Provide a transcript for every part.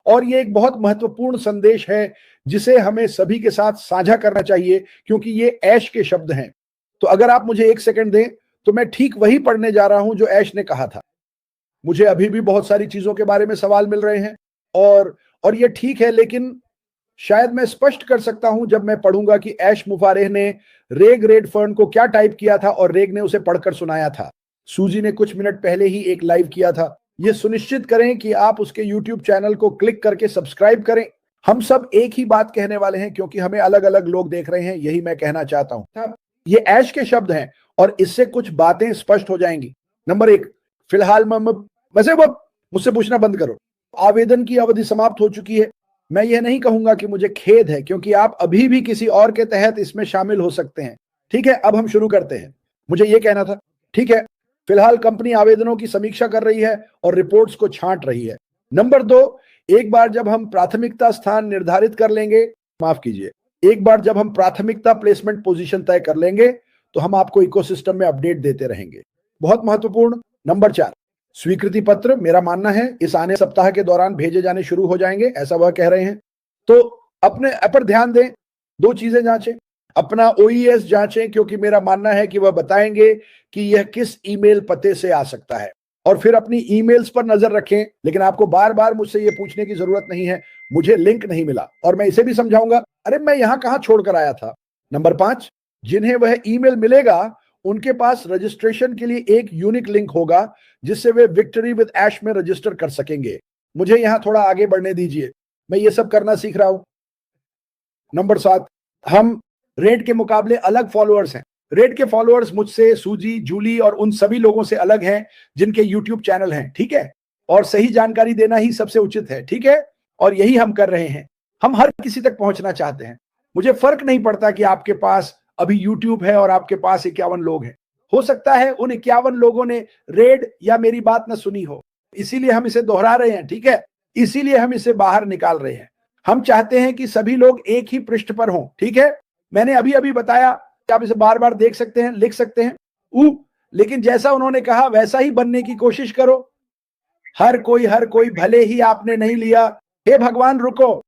और ये एक बहुत महत्वपूर्ण संदेश है जिसे हमें सभी के साथ साझा करना चाहिए, क्योंकि ये ऐश के शब्द हैं। तो अगर आप मुझे 1 सेकंड दें तो मैं ठीक वही पढ़ने जा रहा हूं जो ऐश ने कहा था। मुझे अभी भी बहुत सारी चीजों के बारे में सवाल मिल रहे हैं और ये ठीक है, लेकिन शायद मैं स्पष्ट कर सकता हूं जब मैं पढ़ूंगा कि ऐश मुफारेह ने रेग रेडफर्न को क्या टाइप किया था और रेग ने उसे पढ़कर सुनाया था। सूजी ने कुछ मिनट पहले ही एक लाइव किया था। ये सुनिश्चित करें कि आप उसके YouTube चैनल को क्लिक करके सब्सक्राइब करें। हम सब एक ही बात कहने वाले हैं क्योंकि हमें अलग अलग लोग देख रहे हैं, यही मैं कहना चाहता हूं। ये ऐश के शब्द हैं और इससे कुछ बातें स्पष्ट हो जाएंगी। नंबर 1, फिलहाल वैसे वो मुझसे पूछना बंद करो। आवेदन की अवधि समाप्त हो चुकी है। मैं यह नहीं कहूंगा कि मुझे खेद है, क्योंकि आप अभी भी किसी और के तहत इसमें शामिल हो सकते हैं। ठीक है, अब हम शुरू करते हैं। मुझे यह कहना था। ठीक है, फिलहाल कंपनी आवेदनों की समीक्षा कर रही है और रिपोर्ट्स को छांट रही है। नंबर 2, एक बार जब हम प्राथमिकता स्थान निर्धारित कर लेंगे, माफ कीजिए, एक बार जब हम प्राथमिकता प्लेसमेंट पोजीशन तय कर लेंगे तो हम आपको इकोसिस्टम में अपडेट देते रहेंगे। बहुत महत्वपूर्ण। नंबर 4, स्वीकृति पत्र मेरा मानना है इस आने सप्ताह के दौरान भेजे जाने शुरू हो जाएंगे, ऐसा वह कह रहे हैं। तो अपने पर ध्यान दें। 2 चीजें जांचें, अपना OES जांचें, क्योंकि मेरा मानना है कि वह बताएंगे कि यह किस ईमेल पते से आ सकता है, और फिर अपनी ईमेल्स पर नजर रखें। लेकिन आपको बार बार मुझसे यह पूछने की जरूरत नहीं है, मुझे लिंक नहीं मिला, और मैं इसे भी समझाऊंगा, अरे मैं यहां कहां छोड़कर आया था। नंबर 5, जिन्हें वह ईमेल मिलेगा उनके पास रजिस्ट्रेशन के लिए एक यूनिक लिंक होगा जिससे वे विक्ट्री विद ऐश में रजिस्टर कर सकेंगे। मुझे यहां थोड़ा आगे बढ़ने दीजिए, मैं ये सब करना सीख रहा हूं। नंबर 7, हम रेड के मुकाबले अलग फॉलोअर्स हैं। रेड के फॉलोअर्स मुझसे, सूजी, जूली और उन सभी लोगों से अलग हैं जिनके YouTube चैनल हैं। ठीक है, और सही जानकारी देना ही सबसे उचित है। ठीक है, और यही हम कर रहे हैं। हम हर किसी तक पहुंचना चाहते हैं। मुझे फर्क नहीं पड़ता कि आपके पास अभी YouTube है और आपके पास 51 लोग हैं। हो सकता है उन 51 लोगों ने रेड या मेरी बात न सुनी हो, इसीलिए हम इसे दोहरा रहे हैं। ठीक है, इसीलिए हम इसे बाहर निकाल रहे हैं। हम चाहते हैं कि सभी लोग एक ही पृष्ठ पर हों। ठीक है, मैंने अभी अभी बताया कि आप इसे बार बार देख सकते हैं, लिख सकते हैं, लेकिन जैसा उन्होंने कहा वैसा ही बनने की कोशिश करो। हर कोई, भले ही आपने नहीं लिया, हे भगवान रुको।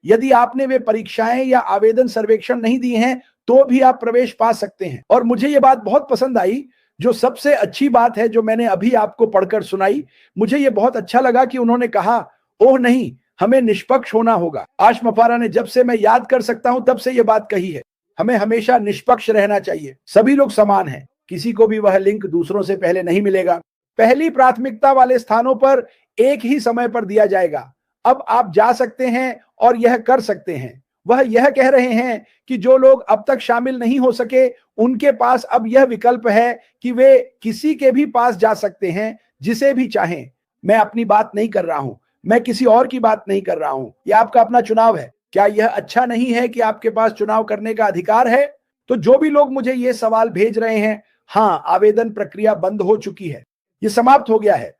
यदि आपने वे परीक्षाएं या आवेदन सर्वेक्षण नहीं दिए हैं तो भी आप प्रवेश पा सकते हैं। और मुझे ये बात बहुत पसंद आई, जो सबसे अच्छी बात है जो मैंने अभी आपको पढ़कर सुनाई, मुझे ये बहुत अच्छा लगा कि उन्होंने कहा, ओह नहीं, हमें निष्पक्ष होना होगा। आश मफारा ने जब से मैं याद कर सकता हूं तब से ये बात कही है, हमें हमेशा निष्पक्ष रहना चाहिए। सभी लोग समान हैं, किसी को भी वह लिंक दूसरों से पहले नहीं मिलेगा। पहली प्राथमिकता वाले स्थानों पर एक ही समय पर दिया जाएगा। अब आप जा सकते हैं और यह कर सकते हैं। वह यह कह रहे हैं कि जो लोग अब तक शामिल नहीं हो सके उनके पास अब यह विकल्प है कि वे किसी के भी पास जा सकते हैं, जिसे भी चाहें। मैं अपनी बात नहीं कर रहा हूं, मैं किसी और की बात नहीं कर रहा हूं, यह आपका अपना चुनाव है। क्या यह अच्छा नहीं है कि आपके पास चुनाव करने का अधिकार है? तो जो भी लोग मुझे ये सवाल भेज रहे हैं, हाँ, आवेदन प्रक्रिया बंद हो चुकी है, ये समाप्त हो गया है।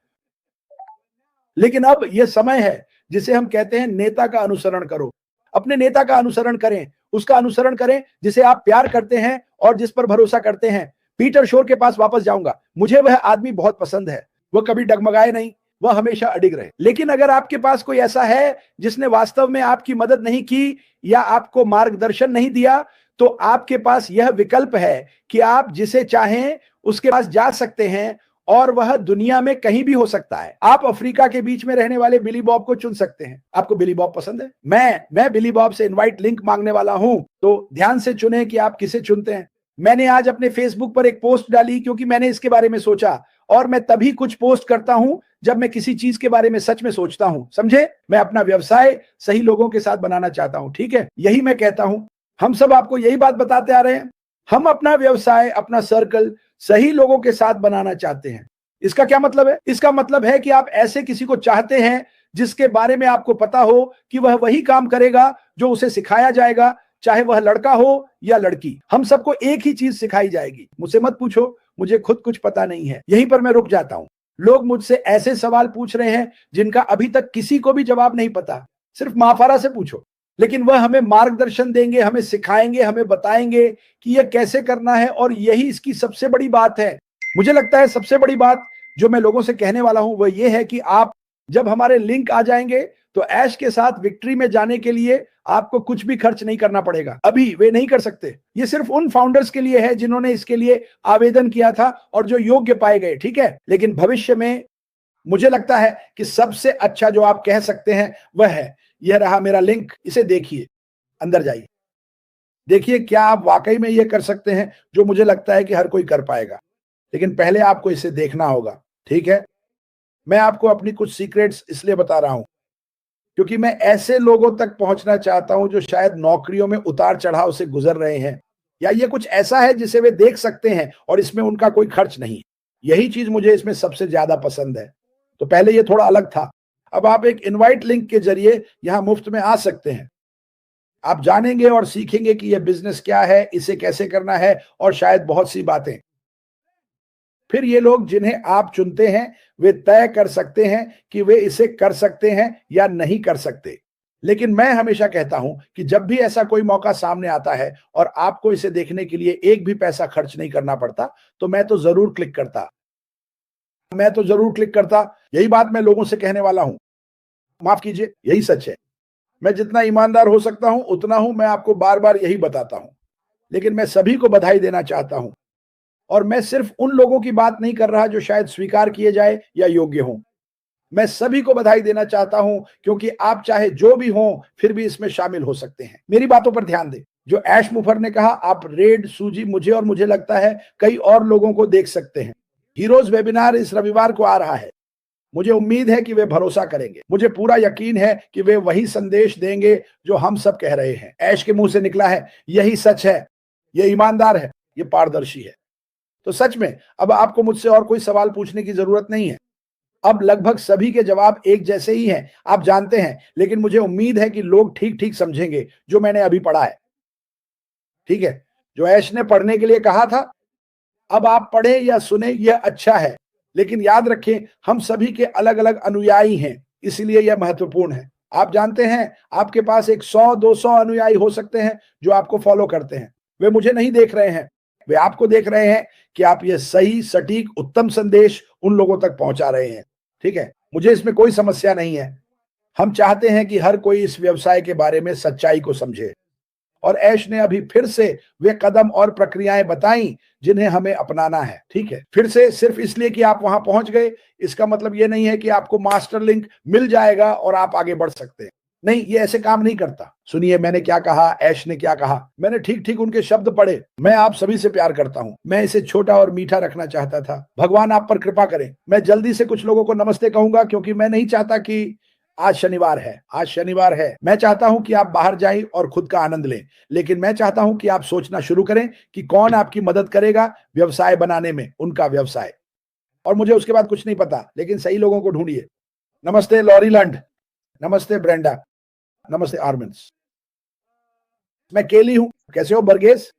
लेकिन अब यह समय है जिसे हम कहते हैं नेता का अनुसरण करो। अपने नेता का अनुसरण करें, उसका अनुसरण करें जिसे आप प्यार करते हैं और जिस पर भरोसा करते हैं। पीटर शोर के पास वापस जाऊंगा, मुझे वह आदमी बहुत पसंद है। वह कभी डगमगाए नहीं, वह हमेशा अडिग रहे। लेकिन अगर आपके पास कोई ऐसा है जिसने वास्तव में आपकी मदद नहीं की या आपको मार्गदर्शन नहीं दिया, तो आपके पास यह विकल्प है कि आप जिसे चाहें उसके पास जा सकते हैं, और वह दुनिया में कहीं भी हो सकता है। आप अफ्रीका के बीच में रहने वाले बिली बॉब को चुन सकते हैं। आपको बिली बॉब पसंद है? मैं बिली बॉब से इनवाइट लिंक मांगने वाला हूं, तो ध्यान से चुनें कि आप किसे चुनते हैं। मैंने आज अपने फेसबुक पर एक पोस्ट डाली क्योंकि मैंने इसके बारे में सोचा, और मैं तभी कुछ पोस्ट करता हूं जब मैं किसी चीज के बारे में सच में सोचता हूं। समझे? मैं अपना व्यवसाय सही लोगों के साथ बनाना चाहता हूं। ठीक है, यही मैं कहता हूं। हम सब आपको यही बात बताते आ रहे हैं। हम अपना व्यवसाय, अपना सर्कल सही लोगों के साथ बनाना चाहते हैं। इसका क्या मतलब है? इसका मतलब है कि आप ऐसे किसी को चाहते हैं जिसके बारे में आपको पता हो कि वह वही काम करेगा जो उसे सिखाया जाएगा, चाहे वह लड़का हो या लड़की। हम सबको एक ही चीज सिखाई जाएगी। मुझसे मत पूछो, मुझे खुद कुछ पता नहीं है। यहीं पर मैं रुक जाता हूं। लोग मुझसे ऐसे सवाल पूछ रहे हैं जिनका अभी तक किसी को भी जवाब नहीं पता। सिर्फ माफारा से पूछो, लेकिन वह हमें मार्गदर्शन देंगे, हमें सिखाएंगे, हमें बताएंगे कि यह कैसे करना है। और यही इसकी सबसे बड़ी बात है। मुझे लगता है सबसे बड़ी बात जो मैं लोगों से कहने वाला हूं वह यह है कि आप जब हमारे लिंक आ जाएंगे तो ऐश के साथ विक्ट्री में जाने के लिए आपको कुछ भी खर्च नहीं करना पड़ेगा। अभी वे नहीं कर सकते। ये सिर्फ उन फाउंडर्स के लिए है जिन्होंने इसके लिए आवेदन किया था और जो योग्य पाए गए, ठीक है। लेकिन भविष्य में मुझे लगता है कि सबसे अच्छा जो आप कह सकते हैं वह है, यह रहा मेरा लिंक, इसे देखिए, अंदर जाइए, देखिए क्या आप वाकई में ये कर सकते हैं जो मुझे लगता है कि हर कोई कर पाएगा। लेकिन पहले आपको इसे देखना होगा, ठीक है। मैं आपको अपनी कुछ सीक्रेट्स इसलिए बता रहा हूं क्योंकि मैं ऐसे लोगों तक पहुंचना चाहता हूं जो शायद नौकरियों में उतार चढ़ाव से गुजर रहे हैं, या ये कुछ ऐसा है जिसे वे देख सकते हैं और इसमें उनका कोई खर्च नहीं। यही चीज मुझे इसमें सबसे ज्यादा पसंद है। तो पहले ये थोड़ा अलग था, अब आप एक इनवाइट लिंक के जरिए यहां मुफ्त में आ सकते हैं। आप जानेंगे और सीखेंगे कि यह बिजनेस क्या है, इसे कैसे करना है, और शायद बहुत सी बातें। फिर ये लोग जिन्हें आप चुनते हैं वे तय कर सकते हैं कि वे इसे कर सकते हैं या नहीं कर सकते। लेकिन मैं हमेशा कहता हूं कि जब भी ऐसा कोई मौका सामने आता है और आपको इसे देखने के लिए एक भी पैसा खर्च नहीं करना पड़ता, तो मैं तो जरूर क्लिक करता। यही बात मैं लोगों से कहने वाला हूं। माफ कीजिए, यही सच है। मैं जितना ईमानदार हो सकता हूं उतना हूं, मैं आपको बार बार यही बताता हूं। लेकिन मैं सभी को बधाई देना चाहता हूं, और मैं सिर्फ उन लोगों की बात नहीं कर रहा जो शायद स्वीकार किए जाए या योग्य हों। मैं सभी को बधाई देना चाहता हूं क्योंकि आप चाहे जो भी हों फिर भी इसमें शामिल हो सकते हैं। मेरी बातों पर ध्यान दें। जो ऐश मुफर ने कहा, आप रेड, सूजी, मुझे और मुझे लगता है कई और लोगों को देख सकते हैं। हीरोज वेबिनार इस रविवार को आ रहा है। मुझे उम्मीद है कि वे भरोसा करेंगे। मुझे पूरा यकीन है कि वे वही संदेश देंगे जो हम सब कह रहे हैं। ऐश के मुंह से निकला है, यही सच है, ये ईमानदार है, ये पारदर्शी है। तो सच में अब आपको मुझसे और कोई सवाल पूछने की जरूरत नहीं है। अब लगभग सभी के जवाब एक जैसे ही हैं, आप जानते हैं। लेकिन मुझे उम्मीद है कि लोग ठीक ठीक समझेंगे जो मैंने अभी पढ़ा है, ठीक है। जो ऐश ने पढ़ने के लिए कहा था, अब आप पढ़ें या सुने, यह अच्छा है। लेकिन याद रखें, हम सभी के अलग अलग अनुयायी हैं, इसलिए यह महत्वपूर्ण है। आप जानते हैं, आपके पास एक 100-200 अनुयायी हो सकते हैं जो आपको फॉलो करते हैं। वे मुझे नहीं देख रहे हैं, वे आपको देख रहे हैं कि आप यह सही, सटीक, उत्तम संदेश उन लोगों तक पहुंचा रहे हैं, ठीक है। मुझे इसमें कोई समस्या नहीं है। हम चाहते हैं कि हर कोई इस व्यवसाय के बारे में सच्चाई को समझे, और ऐश ने अभी फिर से वे कदम और प्रक्रियाएं बताई जिन्हें हमें अपनाना है, ठीक है। फिर से सिर्फ इसलिए कि आप वहां पहुंच गए, इसका मतलब यह नहीं है कि आपको मास्टर लिंक मिल जाएगा और आप आगे बढ़ सकते हैं। नहीं, ये ऐसे काम नहीं करता। सुनिए मैंने क्या कहा, ऐश ने क्या कहा। मैंने ठीक ठीक उनके शब्द पढ़े। मैं आप सभी से प्यार करता हूं। मैं इसे छोटा और मीठा रखना चाहता था। भगवान आप पर कृपा करें। मैं जल्दी से कुछ लोगों को नमस्ते कहूंगा क्योंकि मैं नहीं चाहता कि आज शनिवार है। मैं चाहता हूं कि आप बाहर जाएं और खुद का आनंद लें। लेकिन मैं चाहता हूं कि आप सोचना शुरू करें कि कौन आपकी मदद करेगा व्यवसाय बनाने में, उनका व्यवसाय। और मुझे उसके बाद कुछ नहीं पता, लेकिन सही लोगों को ढूंढिए। नमस्ते लॉरी लंड, नमस्ते ब्रेंडा, नमस्ते आर्मिन्स। मैं केली हूं। कैसे हो बर्गेस?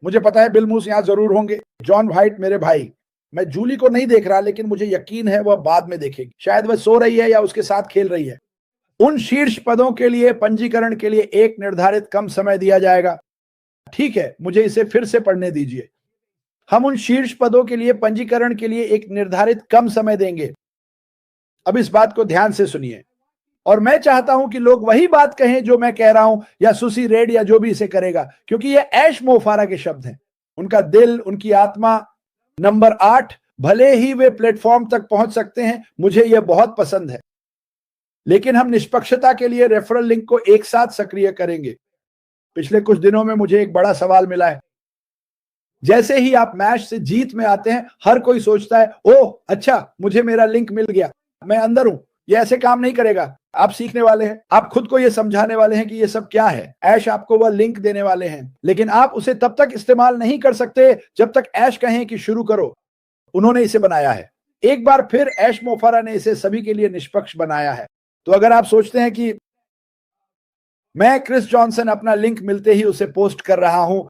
मुझे पता है बिल मूस यहां जरूर होंगे। जॉन व्हाइट मेरे भाई। मैं जूली को नहीं देख रहा, लेकिन मुझे यकीन है वह बाद में देखेगी। शायद वह सो रही है या उसके साथ खेल रही है। उन शीर्ष पदों के लिए पंजीकरण के लिए एक निर्धारित कम समय दिया जाएगा, ठीक है। मुझे इसे फिर से पढ़ने दीजिए। हम उन शीर्ष पदों के लिए पंजीकरण के लिए एक निर्धारित कम समय देंगे। अब इस बात को ध्यान से सुनिए, और मैं चाहता हूं कि लोग वही बात कहें जो मैं कह रहा हूं, या सुसी रेड या जो भी इसे करेगा, क्योंकि ये ऐश मो फारा के शब्द हैं। उनका दिल, उनकी आत्मा। नंबर 8, भले ही वे प्लेटफॉर्म तक पहुंच सकते हैं, मुझे यह बहुत पसंद है, लेकिन हम निष्पक्षता के लिए रेफरल लिंक को एक साथ सक्रिय करेंगे। पिछले कुछ दिनों में मुझे एक बड़ा सवाल मिला है। जैसे ही आप मैच से जीत में आते हैं, हर कोई सोचता है, ओह अच्छा, मुझे मेरा लिंक मिल गया, मैं अंदर हूं। यह ऐसे काम नहीं करेगा। आप सीखने वाले हैं, आप खुद को यह समझाने वाले हैं कि यह सब क्या है। ऐश आपको वह लिंक देने वाले हैं, लेकिन आप उसे तब तक इस्तेमाल नहीं कर सकते जब तक ऐश कहें कि शुरू करो। उन्होंने इसे बनाया है। एक बार फिर ऐश मोफारा ने इसे सभी के लिए निष्पक्ष बनाया है। तो अगर आप सोचते हैं कि मैं क्रिस जॉनसन अपना लिंक मिलते ही उसे पोस्ट कर रहा हूं,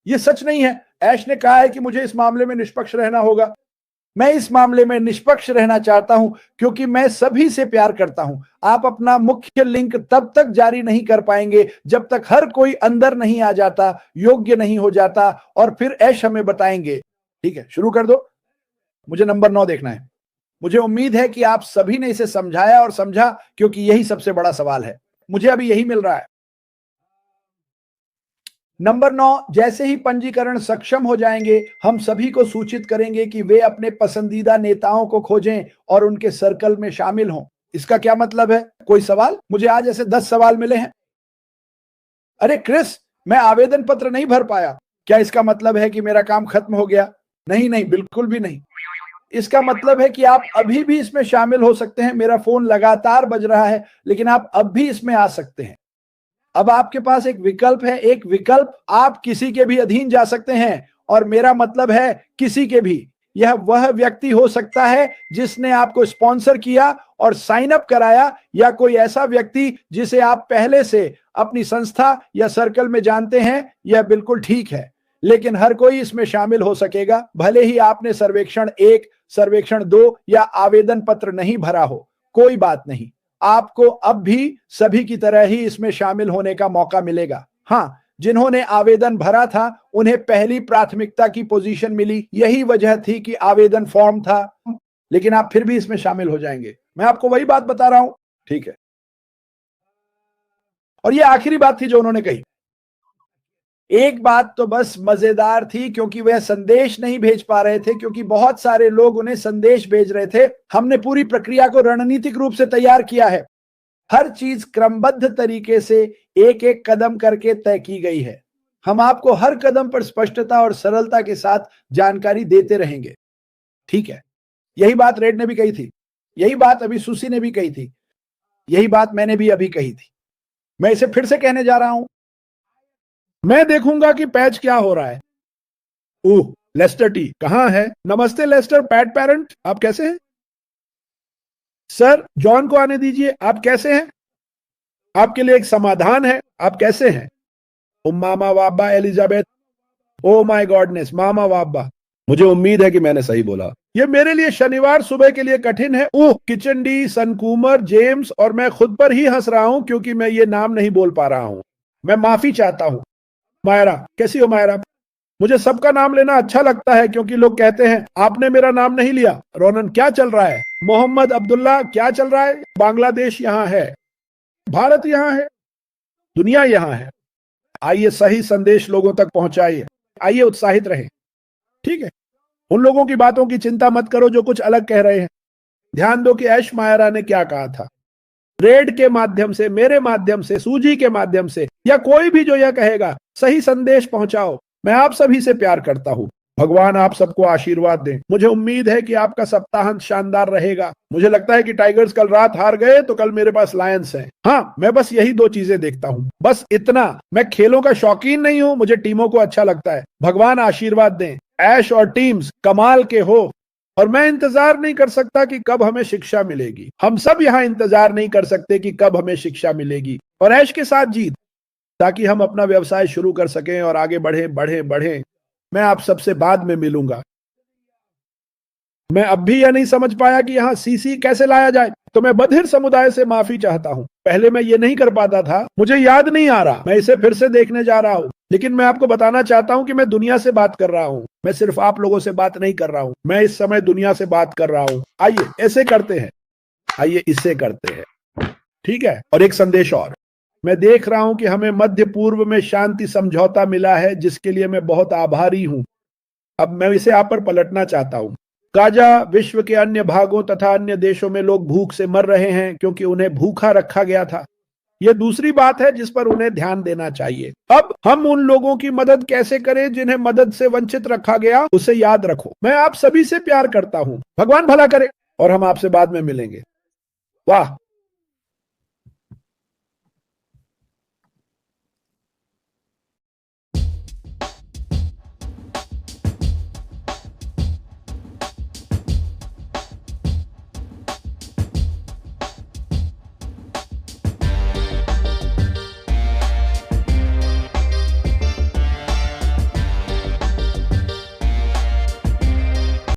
यह सच नहीं है। ऐश ने कहा है कि मुझे इस मामले में निष्पक्ष रहना होगा। मैं इस मामले में निष्पक्ष रहना चाहता हूं क्योंकि मैं सभी से प्यार करता हूं। आप अपना मुख्य लिंक तब तक जारी नहीं कर पाएंगे जब तक हर कोई अंदर नहीं आ जाता, योग्य नहीं हो जाता, और फिर ऐश हमें बताएंगे। ठीक है, शुरू कर दो। मुझे नंबर 9 देखना है। मुझे उम्मीद है कि आप सभी ने इसे समझाया और समझा, क्योंकि यही सबसे बड़ा सवाल है। मुझे अभी यही मिल रहा है। नंबर 9, जैसे ही पंजीकरण सक्षम हो जाएंगे, हम सभी को सूचित करेंगे कि वे अपने पसंदीदा नेताओं को खोजें और उनके सर्कल में शामिल हों। इसका क्या मतलब है? कोई सवाल? मुझे आज ऐसे 10 सवाल मिले हैं। अरे क्रिस, मैं आवेदन पत्र नहीं भर पाया, क्या इसका मतलब है कि मेरा काम खत्म हो गया? नहीं नहीं, बिल्कुल भी नहीं। इसका मतलब है कि आप अभी भी इसमें शामिल हो सकते हैं। मेरा फोन लगातार बज रहा है, लेकिन आप अब भी इसमें आ सकते हैं। अब आपके पास एक विकल्प है, एक विकल्प, आप किसी के भी अधीन जा सकते हैं, और मेरा मतलब है किसी के भी। यह वह व्यक्ति हो सकता है जिसने आपको स्पॉन्सर किया और साइन अप कराया, या कोई ऐसा व्यक्ति जिसे आप पहले से अपनी संस्था या सर्कल में जानते हैं। यह बिल्कुल ठीक है, लेकिन हर कोई इसमें शामिल हो सकेगा, भले ही आपने सर्वेक्षण 1, सर्वेक्षण 2 या आवेदन पत्र नहीं भरा हो। कोई बात नहीं, आपको अब भी सभी की तरह ही इसमें शामिल होने का मौका मिलेगा। हाँ, जिन्होंने आवेदन भरा था उन्हें पहली प्राथमिकता की पोजीशन मिली। यही वजह थी कि आवेदन फॉर्म था, लेकिन आप फिर भी इसमें शामिल हो जाएंगे। मैं आपको वही बात बता रहा हूं, ठीक है। और ये आखिरी बात थी जो उन्होंने कही। एक बात तो बस मजेदार थी, क्योंकि वह संदेश नहीं भेज पा रहे थे, क्योंकि बहुत सारे लोग उन्हें संदेश भेज रहे थे। हमने पूरी प्रक्रिया को रणनीतिक रूप से तैयार किया है। हर चीज क्रमबद्ध तरीके से एक एक कदम करके तय की गई है। हम आपको हर कदम पर स्पष्टता और सरलता के साथ जानकारी देते रहेंगे, ठीक है। यही बात रेड ने भी कही थी, यही बात अभी सुसी ने भी कही थी, यही बात मैंने भी अभी कही थी। मैं इसे फिर से कहने जा रहा हूं। मैं देखूंगा कि पैच क्या हो रहा है। ओह, लेस्टर टी कहां है? नमस्ते लेस्टर पैट पेरेंट, आप कैसे हैं? सर, जॉन को आने दीजिए। आप कैसे हैं? आपके लिए एक समाधान है। आप कैसे हैं? ओ मामा Baba Elizabeth, oh my goodness, मामा वाबा। मुझे उम्मीद है कि मैंने सही बोला। ये मेरे लिए शनिवार सुबह के लिए कठिन है। ओह, किचन डी, सनकूमर, जेम्स, और मैं खुद पर ही हंस रहा हूं क्योंकि मैं ये नाम नहीं बोल पा रहा हूं। मैं माफी चाहता हूं। मायरा, कैसी हो मायरा? मुझे सबका नाम लेना अच्छा लगता है क्योंकि लोग कहते हैं आपने मेरा नाम नहीं लिया। रोनन, क्या चल रहा है? मोहम्मद अब्दुल्ला, क्या चल रहा है? बांग्लादेश यहाँ है, भारत यहाँ है, दुनिया यहाँ है। आइए सही संदेश लोगों तक पहुंचाइए। आइए उत्साहित रहें, ठीक है। उन लोगों की बातों की चिंता मत करो जो कुछ अलग कह रहे हैं। ध्यान दो कि ऐश मायरा ने क्या कहा था। रेड के माध्यम से, मेरे माध्यम से, सूजी के माध्यम से, या कोई भी जो यह कहेगा, सही संदेश पहुंचाओ। मैं आप सभी से प्यार करता हूं। भगवान आप सबको आशीर्वाद दें। मुझे उम्मीद है कि आपका सप्ताहांत शानदार रहेगा। मुझे लगता है कि टाइगर्स कल रात हार गए तो कल मेरे पास लायंस हैं। हाँ, मैं बस यही 2 चीजें देखता हूं, बस इतना। मैं खेलों का शौकीन नहीं हूं, मुझे टीमों को अच्छा लगता है। भगवान आशीर्वाद दें। ऐश और टीम्स कमाल के हो, और मैं इंतजार नहीं कर सकता कि कब हमें शिक्षा मिलेगी। हम सब यहाँ इंतजार नहीं कर सकते कि कब हमें शिक्षा मिलेगी, और ऐश के साथ जीत, ताकि हम अपना व्यवसाय शुरू कर सकें और आगे बढ़े बढ़े बढ़े। मैं आप सबसे बाद में मिलूंगा। मैं अब भी यह नहीं समझ पाया कि यहाँ सीसी कैसे लाया जाए, तो मैं बधिर समुदाय से माफी चाहता हूँ। पहले मैं ये नहीं कर पाता था, मुझे याद नहीं आ रहा। मैं इसे फिर से देखने जा रहा हूँ, लेकिन मैं आपको बताना चाहता हूँ कि मैं दुनिया से बात कर रहा हूँ। मैं सिर्फ आप लोगों से बात नहीं कर रहा हूँ, मैं इस समय दुनिया से बात कर रहा हूँ। आइए ऐसे करते हैं, आइए इसे करते हैं, ठीक है। और एक संदेश और, मैं देख रहा हूं कि हमें मध्य पूर्व में शांति समझौता मिला है, जिसके लिए मैं बहुत आभारी हूं। अब मैं इसे आप पर पलटना चाहता हूं। गाजा, विश्व के अन्य भागों तथा अन्य देशों में लोग भूख से मर रहे हैं क्योंकि उन्हें भूखा रखा गया था। यह दूसरी बात है जिस पर उन्हें ध्यान देना चाहिए। अब हम उन लोगों की मदद कैसे करें जिन्हें मदद से वंचित रखा गया, उसे याद रखो। मैं आप सभी से प्यार करता हूं। भगवान भला करे, और हम आपसे बाद में मिलेंगे। वाह,